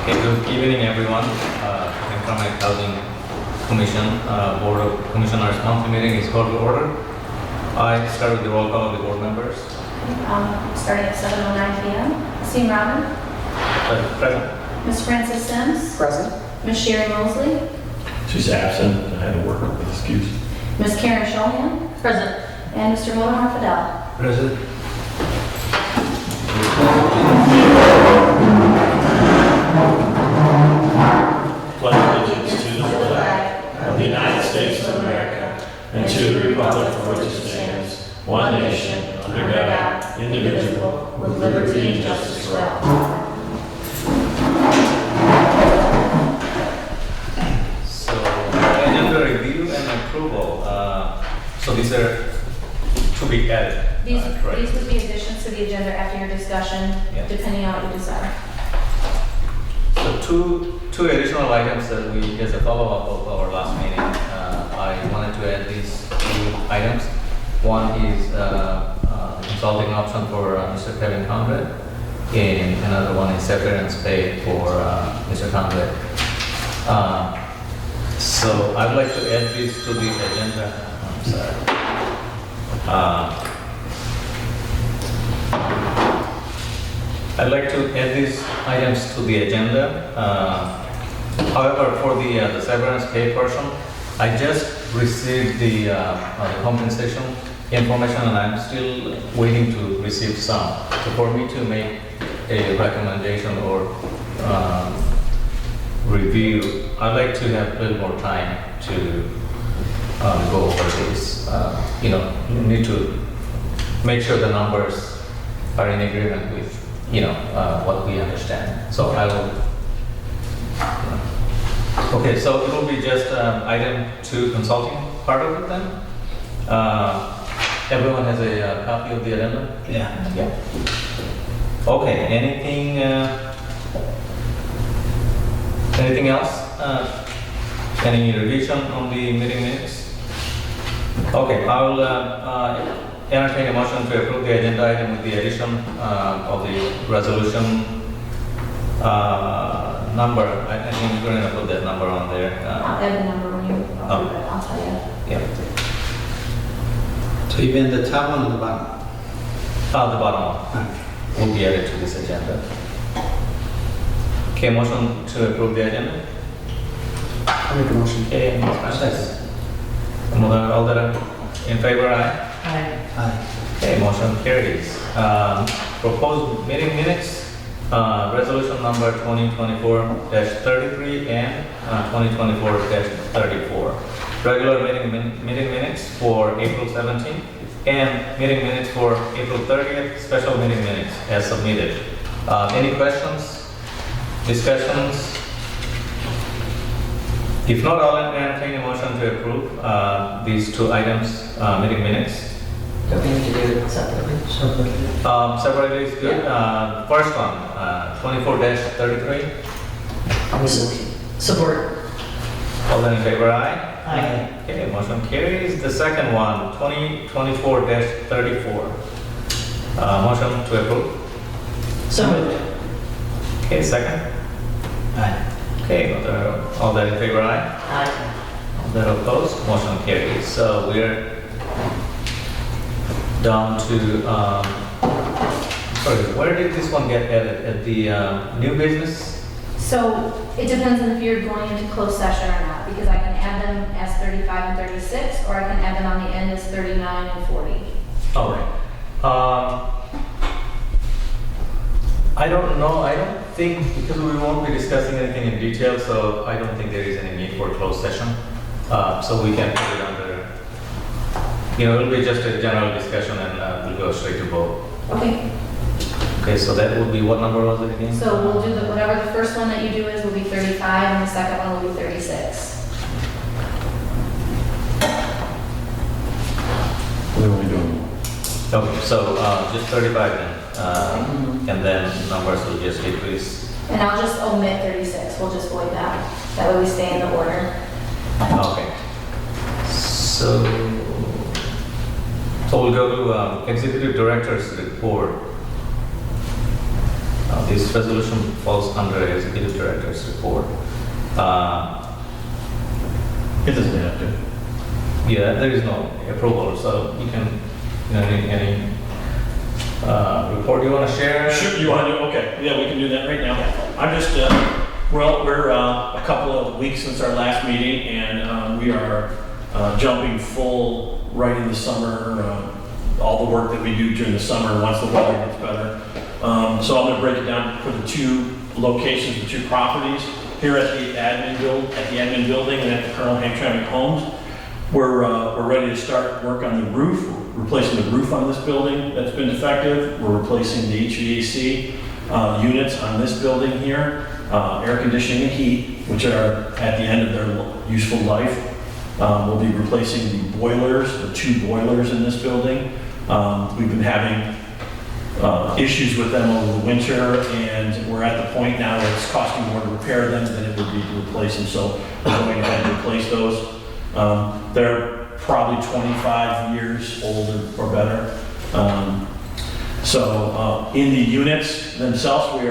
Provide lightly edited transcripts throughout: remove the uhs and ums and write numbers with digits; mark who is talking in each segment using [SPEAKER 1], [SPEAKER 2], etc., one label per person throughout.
[SPEAKER 1] Okay, good evening, everyone. Hamtramck Housing Commission Board of Commissioners monthly meeting is called to order. I start with the roll call of the board members.
[SPEAKER 2] Starting at 7:09 p.m. Seam Robin.
[SPEAKER 1] Present.
[SPEAKER 2] Ms. Frances Sims.
[SPEAKER 3] Present.
[SPEAKER 2] Ms. Sherry Mosley.
[SPEAKER 4] She's absent. I had to work with excuse.
[SPEAKER 2] Ms. Karen Shulman. Present. And Mr. Wilmer Fidel.
[SPEAKER 1] Present.
[SPEAKER 4] Pledge allegiance to the flag of the United States of America and to the republic for which it stands, one nation, under God, indivisible, with liberty and justice for all.
[SPEAKER 1] So, agenda review and approval. So these are to be added.
[SPEAKER 2] These
[SPEAKER 1] Correct.
[SPEAKER 2] would be additions to the agenda after your discussion,
[SPEAKER 1] Yeah.
[SPEAKER 2] depending on what you decide.
[SPEAKER 1] So two additional items that we, as a follow-up of our last meeting, I wanted to add these two items. One is consulting option for Mr. Kevin Conrad, and another one is severance pay for Mr. Conrad. So I'd like to add these to the agenda. I'm sorry. I'd like to add these items to the agenda. However, for the severance pay portion, I just received the compensation information, and I'm still waiting to receive some. So for me to make a recommendation or review, I'd like to have a little more time to go over this. You need to make sure the numbers are in agreement with what we understand. So I will. Okay, so it will be just item 2 consulting part of it then. Everyone has a copy of the agenda? Yeah. Okay, anything else? Any revision on the meeting minutes? Okay, I will entertain a motion to approve the agenda item with the addition of the resolution number. I think we're going to put that number on there.
[SPEAKER 2] I'll add the number when you, I'll tell you.
[SPEAKER 1] Yeah.
[SPEAKER 3] So even the top one or the bottom?
[SPEAKER 1] The bottom one will be added to this agenda. Okay, motion to approve the agenda.
[SPEAKER 3] I'll make a motion.
[SPEAKER 1] Okay, Ms. Francis. All that in favor, aye?
[SPEAKER 3] Aye.
[SPEAKER 1] Okay, motion carries. Proposed meeting minutes, resolution number 2024-33 and 2024-34. Regular meeting minutes for April 17th and meeting minutes for April 30th, special meeting minutes as submitted. Any questions, discussions? If not, I'll entertain a motion to approve these two items, meeting minutes.
[SPEAKER 5] Do we need to do it separately?
[SPEAKER 1] Separately is good. First one, 24-33.
[SPEAKER 5] Support.
[SPEAKER 1] All in favor, aye?
[SPEAKER 5] Aye.
[SPEAKER 1] Okay, motion carries. The second one, 2024-34. Motion to approve.
[SPEAKER 5] So moved.
[SPEAKER 1] Okay, second.
[SPEAKER 3] Aye.
[SPEAKER 1] Okay, all that in favor, aye?
[SPEAKER 5] Aye.
[SPEAKER 1] All that opposed, motion carries. So we're down to, sorry, where did this one get added? At the new business?
[SPEAKER 2] So it depends on if you're going into closed session or not, because I can add them as 35 and 36, or I can add them on the end as 39 and 40.
[SPEAKER 1] All right. I don't know. I don't think, because we won't be discussing anything in detail, so I don't think there is any need for a closed session. So we can put it under, it'll be just a general discussion and we'll go straight to vote.
[SPEAKER 2] Okay,
[SPEAKER 1] Okay, so that would be, what number was it again?
[SPEAKER 2] so we'll do whatever the first one that you do is will be 35, and the second one will be 36.
[SPEAKER 4] What are we doing?
[SPEAKER 1] Okay, so just 35 then. And then numbers will just decrease.
[SPEAKER 2] And I'll just omit 36, we'll just void that. That way we stay in the order.
[SPEAKER 1] Okay. So we'll go to Executive Director's report. This resolution falls under Executive Director's report.
[SPEAKER 4] It doesn't have to.
[SPEAKER 1] Yeah, there is no approval, so you can, any report you want to share?
[SPEAKER 4] Sure, you want to do, okay, yeah, we can do that right now. I'm just, well, we're a couple of weeks since our last meeting, and we are jumping full right in the summer, all the work that we do during the summer once the weather gets better. So I'm going to break it down for the two locations, the two properties. Here at the admin building and at the Colonel Hamtramck Homes, we're ready to start work on the roof, replacing the roof on this building that's been defective. We're replacing the HVAC units on this building here, air conditioning and heat, which are at the end of their useful life. We'll be replacing the boilers, the two boilers in this building. We've been having issues with them over the winter, and we're at the point now where it's costing more to repair them than it would be to replace them, so we're going ahead and replace those. They're probably 25 years old or better. In the units themselves,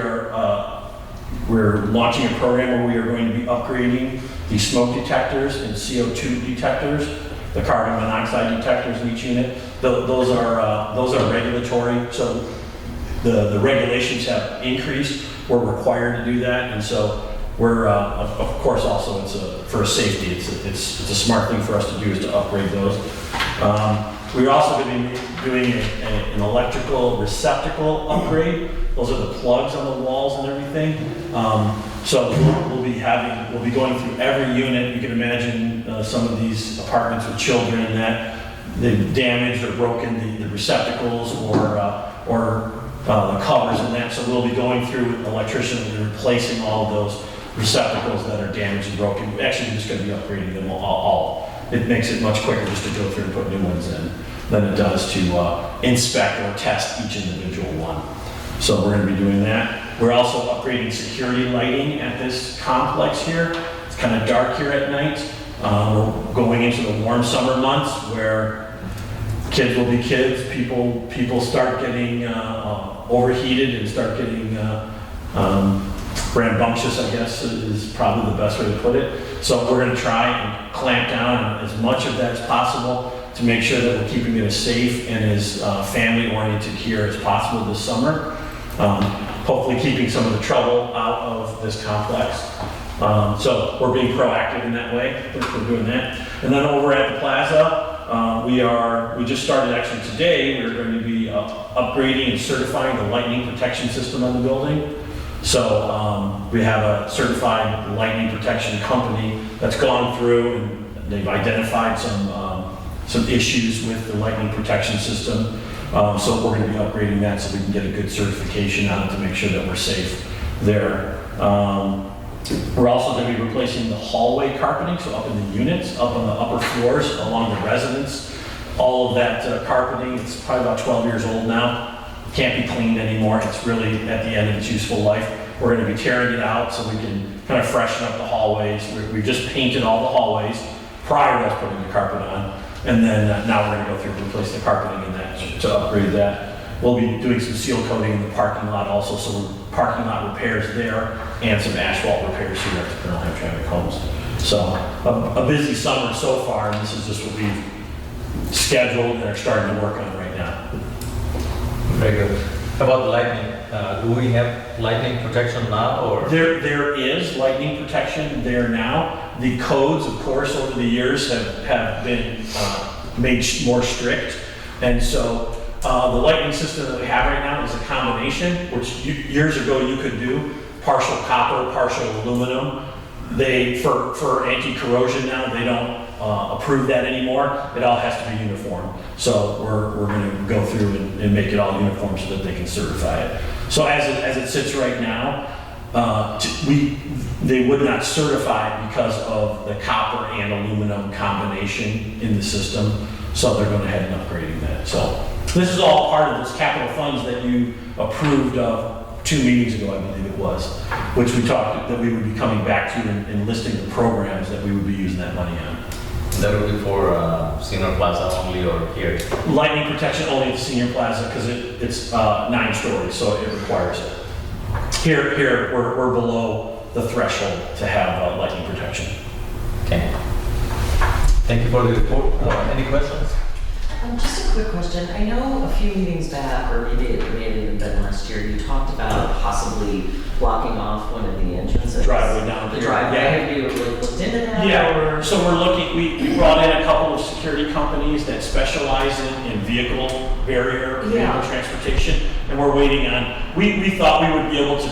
[SPEAKER 4] we're launching a program where we are going to be upgrading the smoke detectors and CO2 detectors, the carbon monoxide detectors in each unit. Those are regulatory, so the regulations have increased. We're required to do that, and so we're of course also for safety. It's a smart thing for us to do is to upgrade those. We're also going to be doing an electrical receptacle upgrade. Those are the plugs on the walls and everything. So we'll be going through every unit. You can imagine some of these apartments with children that they've damaged or broken the receptacles or the covers and that. So we'll be going through with an electrician and replacing all of those receptacles that are damaged and broken. We're actually just going to be upgrading them all. It makes it much quicker just to go through and put new ones in than it does to inspect or test each individual one. So we're going to be doing that. We're also upgrading security lighting at this complex here. It's kind of dark here at night. We're going into the warm summer months where kids will be kids. People start getting overheated and start getting rambunctious, I guess is probably the best way to put it. So we're going to try and clamp down on as much of that as possible to make sure that we're keeping it as safe and as family-oriented here as possible this summer. Hopefully keeping some of the trouble out of this complex. So we're being proactive in that way. We're doing that. And then over at the plaza, we just started actually today. We're going to be upgrading and certifying the lightning protection system on the building. So we have a certified lightning protection company that's gone through and they've identified some issues with the lightning protection system. So we're going to be upgrading that so we can get a good certification on it to make sure that we're safe there. We're also going to be replacing the hallway carpeting, so up in the units, up on the upper floors along the residence. All of that carpeting, it's probably about 12 years old now. Can't be cleaned anymore. It's really at the end of its useful life. We're going to be tearing it out so we can kind of freshen up the hallways. We've just painted all the hallways prior to us putting the carpet on. And then now we're going to go through and replace the carpeting in that to upgrade that. We'll be doing some seal coating in the parking lot also, so parking lot repairs there and some asphalt repairs here at the Colonel Hamtramck Homes. So a busy summer so far, and this is just what we've scheduled and are starting to work on right now.
[SPEAKER 1] Very good. About the lightning, do we have lightning protection now or?
[SPEAKER 4] There is lightning protection there now. The codes, of course, over the years have been made more strict. And so the lightning system that we have right now is a combination, which years ago you could do partial copper, partial aluminum. For anti-corrosion now, they don't approve that anymore. It all has to be uniform. So we're going to go through and make it all uniform so that they can certify it. So as it sits right now, they would not certify it because of the copper and aluminum combination in the system. So they're going ahead and upgrading that. So this is all part of those capital funds that you approved of 2 meetings ago, I believe it was, which we talked that we would be coming back to and listing the programs that we would be using that money on.
[SPEAKER 1] That would be for Senior Plaza only or here?
[SPEAKER 4] Lightning protection only at the Senior Plaza because it's 9 stories, so it requires it. Here, we're below the threshold to have lightning protection.
[SPEAKER 1] Okay. Thank you for the report. Any questions?
[SPEAKER 5] Just a quick question. I know a few meetings back, or maybe it may have even been last year, you talked about possibly blocking off one of the entrances.
[SPEAKER 4] Driveway down
[SPEAKER 5] The
[SPEAKER 4] here.
[SPEAKER 5] driveway.
[SPEAKER 4] Yeah.
[SPEAKER 5] Have you looked into that?
[SPEAKER 4] Yeah,
[SPEAKER 5] or-
[SPEAKER 4] so we're looking, we brought in a couple of security companies that specialize in vehicle barrier,
[SPEAKER 5] Yeah.
[SPEAKER 4] vehicle transportation, and we're waiting on, we thought we would be able to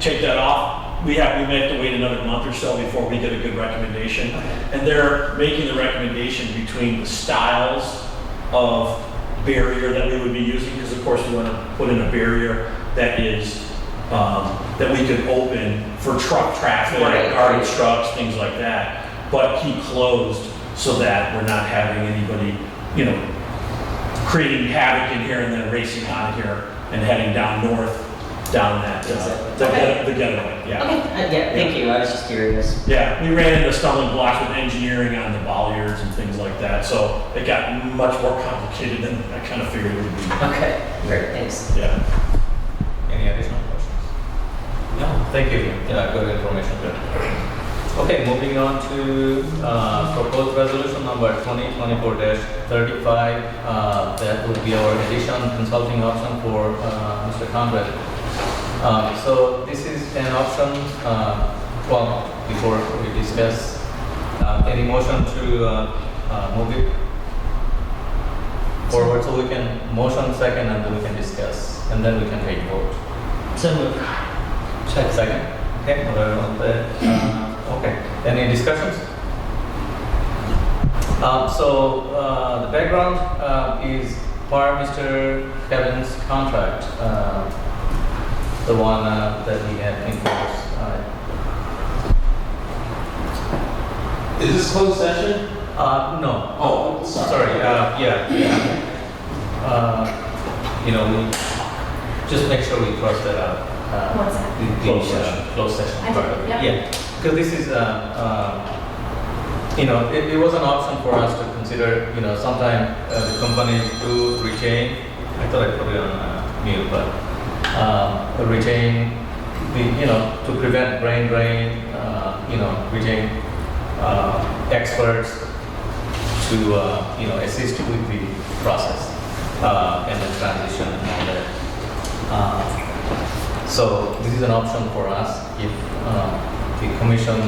[SPEAKER 4] take that off. We may have to wait another month or so before we get a good recommendation. And they're making the recommendation between the styles of barrier that we would be using, because of course we want to put in a barrier that is, that we could open for truck traffic,
[SPEAKER 5] Right.
[SPEAKER 4] garbage trucks, things like that, but keep closed so that we're not having anybody, creating havoc in here and then racing out of here and heading down north, down that,
[SPEAKER 5] Exactly.
[SPEAKER 4] the getaway, yeah.
[SPEAKER 5] Okay, yeah, thank you. I was just curious.
[SPEAKER 4] Yeah, we ran into stumbling blocks with engineering on the bollards and things like that, so it got much more complicated than I kind of figured it would be.
[SPEAKER 5] Okay, great, thanks.
[SPEAKER 4] Yeah.
[SPEAKER 1] Any additional questions? No. Thank you. Yeah, good information. Good. Okay, moving on to proposed resolution number 2024-35. That would be our addition consulting option for Mr. Conrad. So this is an option, well, before we discuss, any motion to move it forward, so we can motion second and then we can discuss, and then we can take vote.
[SPEAKER 5] So moved.
[SPEAKER 1] Second. Okay, okay, any discussions? The background is for Mr. Kevin's contract, the one that he had in force.
[SPEAKER 6] Is this closed session?
[SPEAKER 1] No.
[SPEAKER 6] Oh,
[SPEAKER 1] Sorry, yeah. We just make sure we cross that out.
[SPEAKER 2] What's that?
[SPEAKER 1] The
[SPEAKER 4] Closed session.
[SPEAKER 1] Closed session
[SPEAKER 2] I
[SPEAKER 1] part
[SPEAKER 2] did,
[SPEAKER 1] of it.
[SPEAKER 2] yep.
[SPEAKER 1] Yeah, because this is, it was an option for us to consider, sometimes the companies do retain, I thought I put it on mute, but retain the, to prevent brain drain, retain experts to, assist with the process and the transition and all that. So this is an option for us if the commission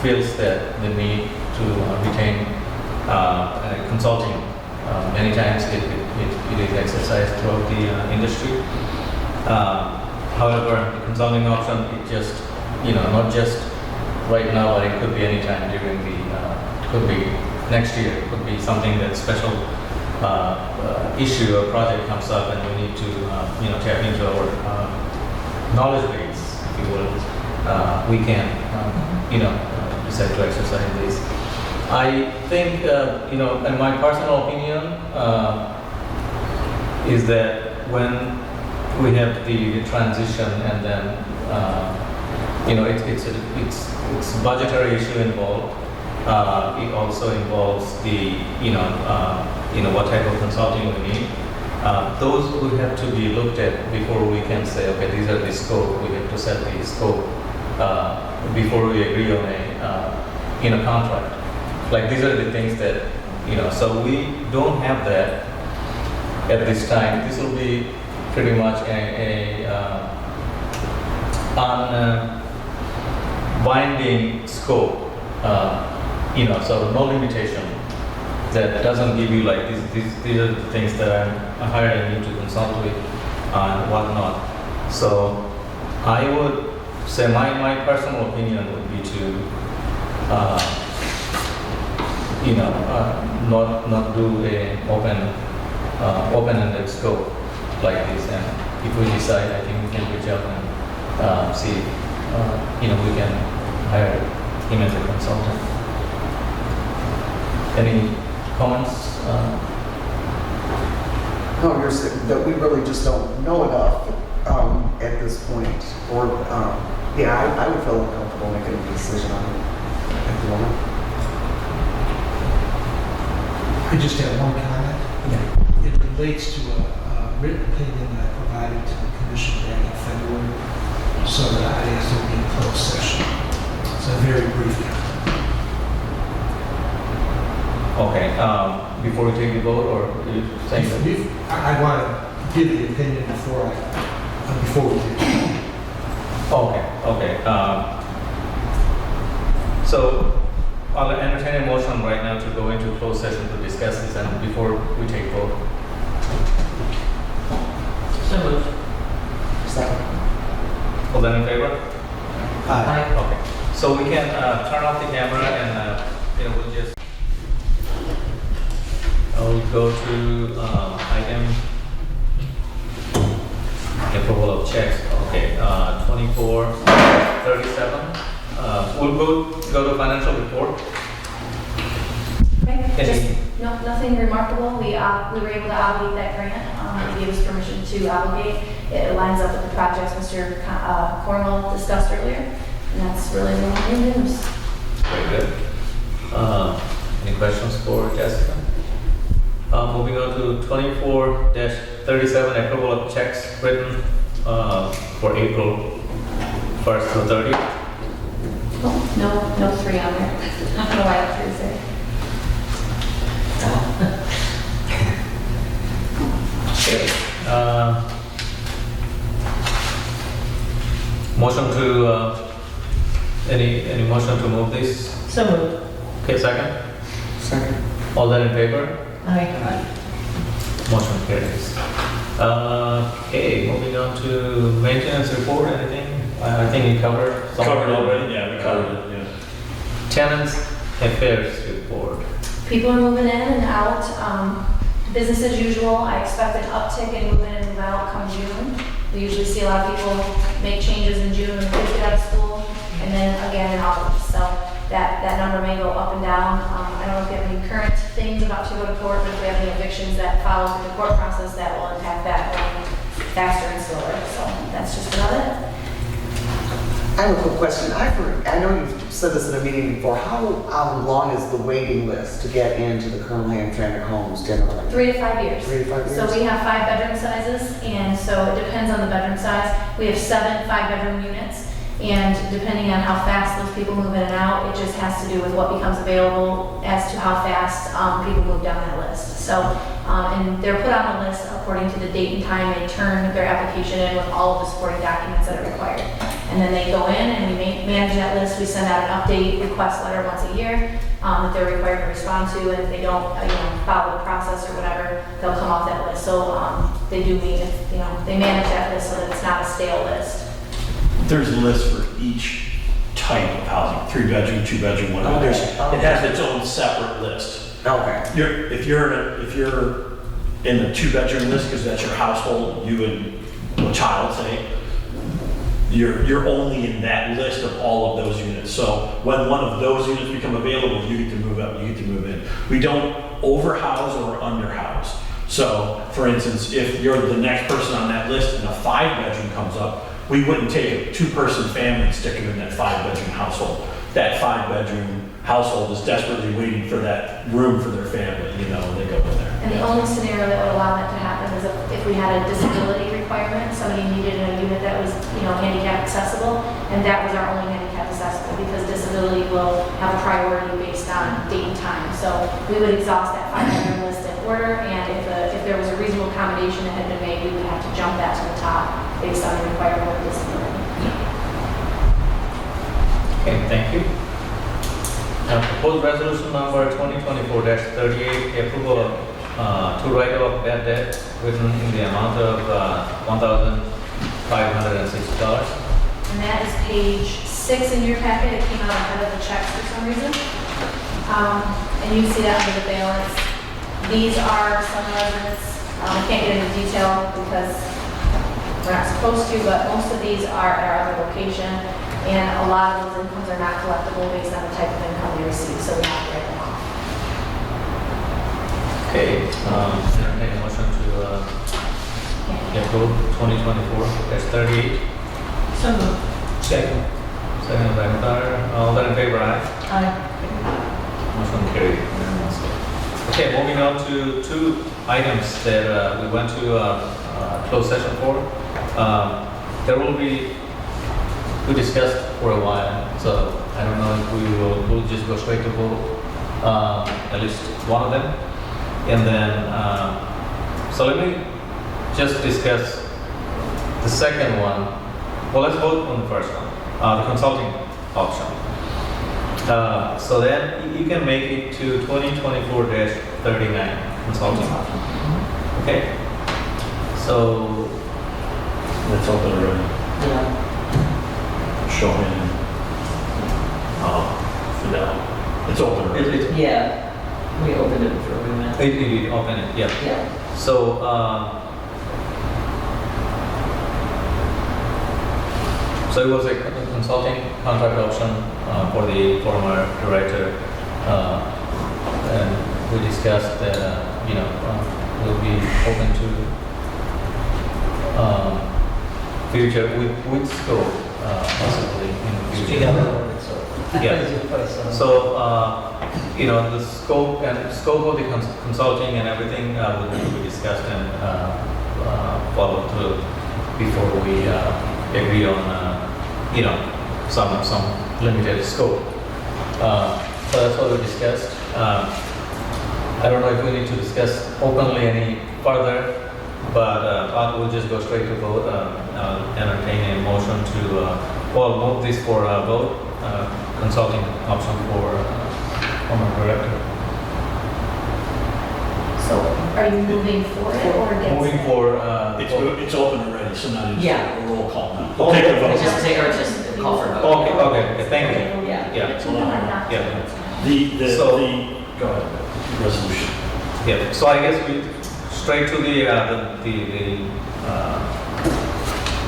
[SPEAKER 1] feels that the need to retain consulting. Many times it is exercised throughout the industry. However, the consulting option, it just, not just right now, but it could be any time during could be next year, it could be something that special issue or project comes up and we need to, tap into our knowledge base, if you will. We can, decide to exercise this. I think, in my personal opinion, is that when we have the transition and then, it's a budgetary issue involved. It also involves the, what type of consulting we need. Those would have to be looked at before we can say, okay, these are the scope. We have to set the scope before we agree on a contract. Like these are the things that, so we don't have that at this time. This will be pretty much binding scope. So no limitation that doesn't give you like these are the things that I'm hiring you to consult with and whatnot. So I would say my personal opinion would be to not do a open-ended scope like this. And if we decide, I think we can reach out and see if, we can hire him as a consultant. Any comments?
[SPEAKER 7] No, you're saying that we really just don't know enough at this point. Or, I would feel uncomfortable making a decision on it at the moment.
[SPEAKER 3] I just have one comment. It relates to a written opinion that I provided to the commission back in February. so that I asked it to be a closed session. It's a very brief comment.
[SPEAKER 1] Okay, before we take the vote, or you think that?
[SPEAKER 3] I want to give the opinion before we do.
[SPEAKER 1] Okay. So I'll entertain a motion right now to go into closed session to discuss this and before we take vote.
[SPEAKER 5] So moved.
[SPEAKER 7] Second.
[SPEAKER 1] All that in favor?
[SPEAKER 5] Aye.
[SPEAKER 1] Okay. So we can turn off the camera and we'll just. I'll go to item approval of checks. Okay, 2437. We'll go to financial report.
[SPEAKER 2] Okay,
[SPEAKER 1] Any-
[SPEAKER 2] just, no, nothing remarkable. We were able to obligate that grant. They gave us permission to obligate. It lines up with the projects Mr. Cornwell discussed earlier. And that's really the only news.
[SPEAKER 1] Very good. Any questions for Jessica? Moving on to 24-37, approval of checks written for April 1st through 30th.
[SPEAKER 2] Oh, no 3 on there. I don't know why that 3 is there.
[SPEAKER 1] Motion to, any motion to move this?
[SPEAKER 5] So moved.
[SPEAKER 1] Okay, second.
[SPEAKER 7] Second.
[SPEAKER 1] All that in favor?
[SPEAKER 5] Aye.
[SPEAKER 1] Motion carries. Okay, moving on to maintenance report, anything? I think you covered. some of it
[SPEAKER 4] Covered already? Yeah, we covered it, yeah.
[SPEAKER 1] Tenants affairs report.
[SPEAKER 2] People are moving in and out. Business as usual. I expect an uptick in move in and move out come June. We usually see a lot of people make changes in June when the kids get out of school, and then again in August. So that number may go up and down. I don't know if you have any current things about to go to court, but if we have any evictions that follow through the court process, that will impact that going faster and slower. So that's just about it.
[SPEAKER 7] I have a quick question. I know you've said this in a meeting before. How long is the waiting list to get into the Colonel Hamtramck homes generally?
[SPEAKER 2] 3 to 5 years.
[SPEAKER 7] 3 to 5 years?
[SPEAKER 2] So we have 5 bedroom sizes, and so it depends on the bedroom size. We have 7 5-bedroom units, and depending on how fast those people move in and out, it just has to do with what becomes available as to how fast people move down that list. So, and they're put on the list according to the date and time they turn their application in with all of the supporting documents that are required. And then they go in and we manage that list. We send out an update request letter once a year that they're required to respond to. And if they don't, follow the process or whatever, they'll come off that list. So they do meet, they manage that list so that it's not a stale list.
[SPEAKER 4] There's a list for each type of housing, 3-bedroom, 2-bedroom, whatever.
[SPEAKER 7] Okay.
[SPEAKER 4] It has its own separate list.
[SPEAKER 7] Okay.
[SPEAKER 4] If you're in the 2-bedroom list, because that's your household, you and a child, say, you're only in that list of all of those units. So when one of those units become available, you get to move up, you get to move in. We don't overhouse or underhouse. So for instance, if you're the next person on that list and a 5-bedroom comes up, we wouldn't take a 2-person family and stick them in that 5-bedroom household. That 5-bedroom household is desperately waiting for that room for their family, and they go in there.
[SPEAKER 2] And the only scenario that would allow that to happen is if we had a disability requirement, somebody needed a unit that was, handicap accessible, and that was our only handicap accessible, because disability will have a priority based on date and time. So we would exhaust that 5-bedroom list in order, and if there was a reasonable accommodation that had been made, we would have to jump that to the top based on the requirement of disability.
[SPEAKER 1] Okay, thank you. Proposed resolution number 2024-38, approval of to write off bad debt written in the amount of $1,560.
[SPEAKER 2] And that is page 6 in your packet. It came out ahead of the checks for some reason. And you see that under the balance. These are some residents. I can't get into detail because we're not supposed to, but most of these are at our other location. And a lot of those incomes are not collectible based on the type of income they receive, so we have to write them off.
[SPEAKER 1] Okay, entertain a motion to approve 2024-38.
[SPEAKER 5] So moved.
[SPEAKER 1] Second. Second by Mutare. All that in favor, aye?
[SPEAKER 5] Aye.
[SPEAKER 1] Motion carried unanimously. Okay, moving on to 2 items that we went to closed session for. There will be we discussed for a while, so I don't know if we'll just go straight to vote, at least one of them. And then, so let me just discuss the second one. Well, let's vote on the first one, the consulting option. So then you can make it to 2024-39 consulting option. Okay? So,
[SPEAKER 4] It's open already.
[SPEAKER 5] Yeah.
[SPEAKER 4] Show me. For now. It's open already.
[SPEAKER 5] Yeah. We opened it before we went.
[SPEAKER 1] it open it, yeah.
[SPEAKER 5] Yeah.
[SPEAKER 1] So, so it was a consulting contract option for the former director, and we discussed that we'll be open to future with scope possibly in the future. Yeah. So the scope of the consulting and everything will be discussed and followed through before we agree on some limited scope. So that's what we discussed. I don't know if we need to discuss openly any further, but we'll just go straight to vote. Entertain a motion to move this for a vote. Consulting option for former director.
[SPEAKER 2] So are you moving for it or against
[SPEAKER 1] Moving
[SPEAKER 2] it?
[SPEAKER 1] for
[SPEAKER 4] It's open already, so now you just
[SPEAKER 5] Yeah.
[SPEAKER 4] a roll call now.
[SPEAKER 1] Oh,
[SPEAKER 4] We'll take a
[SPEAKER 1] okay.
[SPEAKER 4] vote.
[SPEAKER 5] Just call for a vote.
[SPEAKER 1] okay, thank you.
[SPEAKER 5] Yeah.
[SPEAKER 1] Yeah.
[SPEAKER 2] It's not enough.
[SPEAKER 1] Yeah.
[SPEAKER 4] Go ahead, resolution.
[SPEAKER 1] Yeah, so I guess we straight to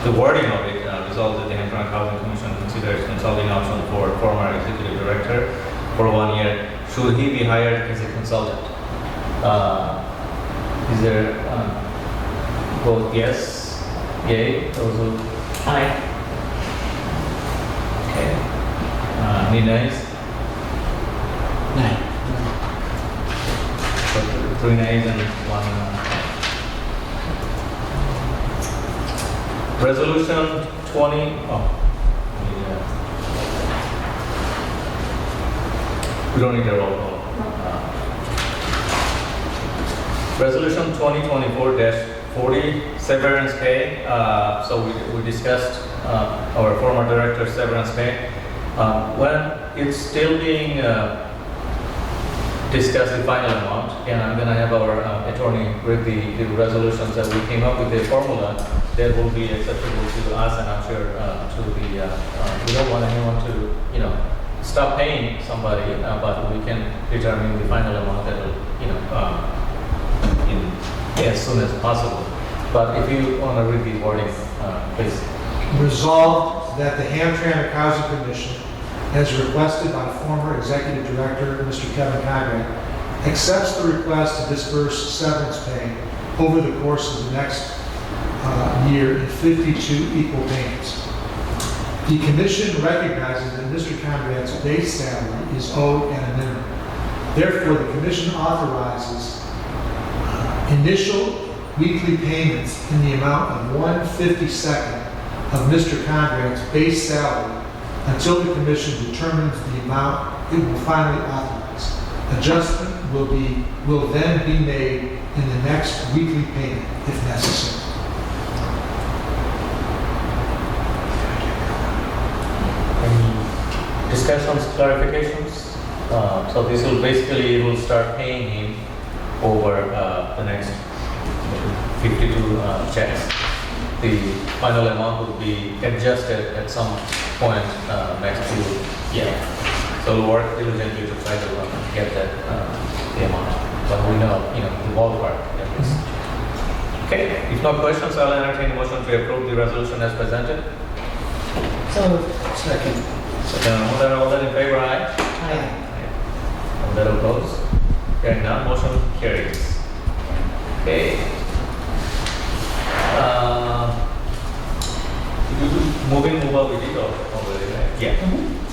[SPEAKER 1] the wording of it. Resolved that the Hamtramck Housing Commission considers consulting option for former executive director for 1 year. Should he be hired as a consultant? Is there vote yes, yay? Those who
[SPEAKER 5] Aye.
[SPEAKER 1] okay. Any nays?
[SPEAKER 3] Nay.
[SPEAKER 1] So 3 nays and 1. Resolution 20. We don't need a roll call. Resolution 2024-40 severance pay. So we discussed our former director's severance pay. When it's still being discuss the final amount, and I'm going to have our attorney read the resolutions that we came up with a formula that will be acceptable to us, and I'm sure to the, we don't want anyone to, stop paying somebody, but we can determine the final amount that will, as soon as possible. But if you want to read the wording, please.
[SPEAKER 3] Resolved that the Hamtramck Housing Commission, as requested by former Executive Director Mr. Kevin Conrad, accepts the request to disperse severance pay over the course of the next year in 52 equal payments. The Commission recognizes that Mr. Conrad's base salary is owed at a minimum. Therefore, the Commission authorizes initial weekly payments in the amount of 1/52nd of Mr. Conrad's base salary until the Commission determines the amount it will finally authorize. Adjustment will then be made in the next weekly payment if necessary.
[SPEAKER 1] Any discussions, clarifications? So this will basically, we'll start paying him over the next 52 checks. The final amount will be adjusted at some point next to, So we'll work diligently to try to get that the amount, but we know, the ballpark at least. Okay, if no questions, I'll entertain a motion to approve the resolution as presented.
[SPEAKER 3] Second.
[SPEAKER 1] All that in favor, aye?
[SPEAKER 5] Aye.
[SPEAKER 1] All that opposed? Hearing none, motion carries. Okay. Move up, we did already, right? Yeah.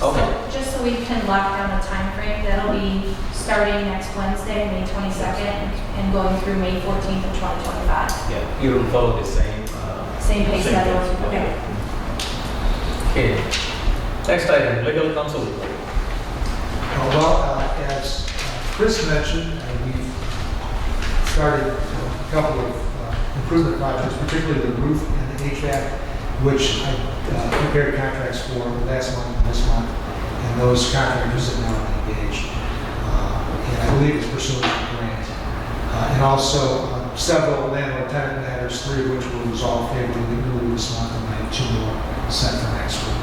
[SPEAKER 1] Okay.
[SPEAKER 2] So just so we can lock down a time frame, that'll be starting next Wednesday, May 22nd, and going through May 14th of 2025.
[SPEAKER 1] Yeah, you will follow the same.
[SPEAKER 2] Same pay
[SPEAKER 4] Same
[SPEAKER 2] schedule.
[SPEAKER 4] pay,
[SPEAKER 2] Okay.
[SPEAKER 1] Okay. Next item, legal counsel.
[SPEAKER 3] As Chris mentioned, we've started a couple of improvement projects, particularly the roof and the HVAC, which I prepared contracts for last month and this month, and those contractors have now engaged. And I believe it's pursuant to the grant. And also several landlord-tenant matters, 3 of which were resolved favorably earlier this month, and I have 2 more set for next week.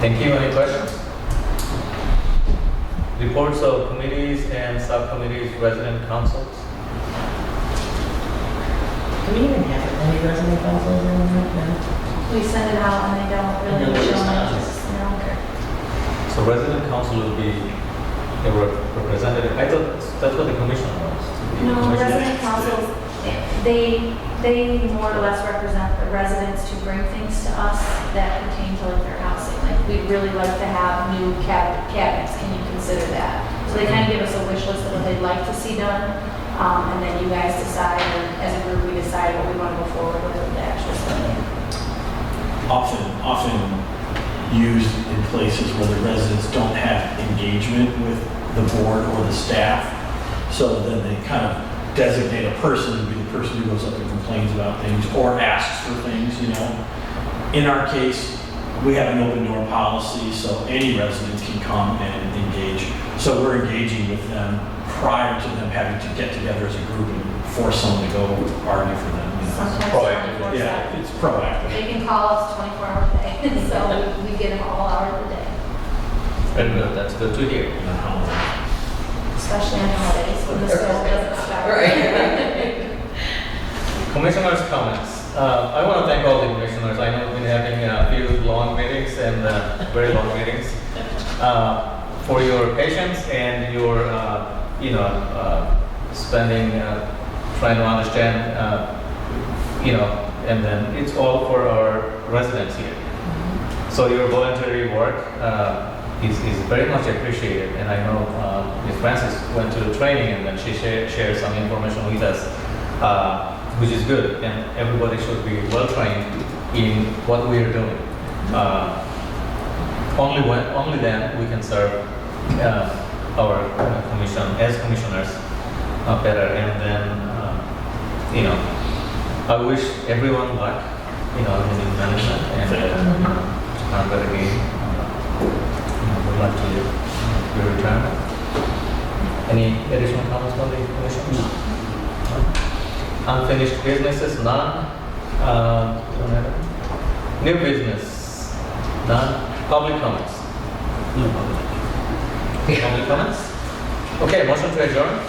[SPEAKER 1] Thank you. Any questions? Reports of committees and subcommittees, resident councils.
[SPEAKER 5] Do we even have any resident councils in right now?
[SPEAKER 2] We send it out and they don't really
[SPEAKER 5] No,
[SPEAKER 2] show
[SPEAKER 5] it's not.
[SPEAKER 2] interest, you know.
[SPEAKER 1] So resident council will be a representative. I thought that's what the commission was.
[SPEAKER 2] No,
[SPEAKER 1] Commission-
[SPEAKER 2] resident councils, they more or less represent the residents to bring things to us that pertain to like their housing. Like, we'd really like to have new cabinets, can you consider that? So they kind of give us a wish list of what they'd like to see done, and then you guys decide, and as a group, we decide what we want to go forward with the actual spending.
[SPEAKER 4] Often used in places where the residents don't have engagement with the board or the staff. So then they kind of designate a person to be the person who goes up and complains about things or asks for things, you know. In our case, we have an open door policy, so any resident can come and engage. So we're engaging with them prior to them having to get together as a group and force someone to go argue for them. You know.
[SPEAKER 2] Sometimes
[SPEAKER 1] Proactive.
[SPEAKER 2] 24/7.
[SPEAKER 4] Yeah, it's proactive.
[SPEAKER 2] They can call us 24 hours a day, so we get them all hours a day,
[SPEAKER 1] Very good. That's good to hear.
[SPEAKER 2] especially on holidays when the school doesn't start.
[SPEAKER 1] Commissioners' comments. I want to thank all the commissioners. I know we've been having a few long meetings and very long meetings for your patience and your, spending, trying to understand, and then it's all for our residents here. So your voluntary work is very much appreciated, and I know Ms. Francis went to the training and then she shared some information with us, which is good, and everybody should be well trained in what we are doing. Only then we can serve our commission as commissioners better, and then I wish everyone luck, in management and but again, good luck to you, your retirement. Any additional comments from the commission? No. Unfinished businesses, none. New business, none. Public comments? No public. Public comments? Okay, motion to adjourn?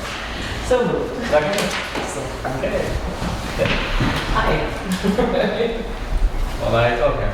[SPEAKER 5] So moved.
[SPEAKER 1] Second? Okay.
[SPEAKER 5] Hi.
[SPEAKER 1] All right, okay.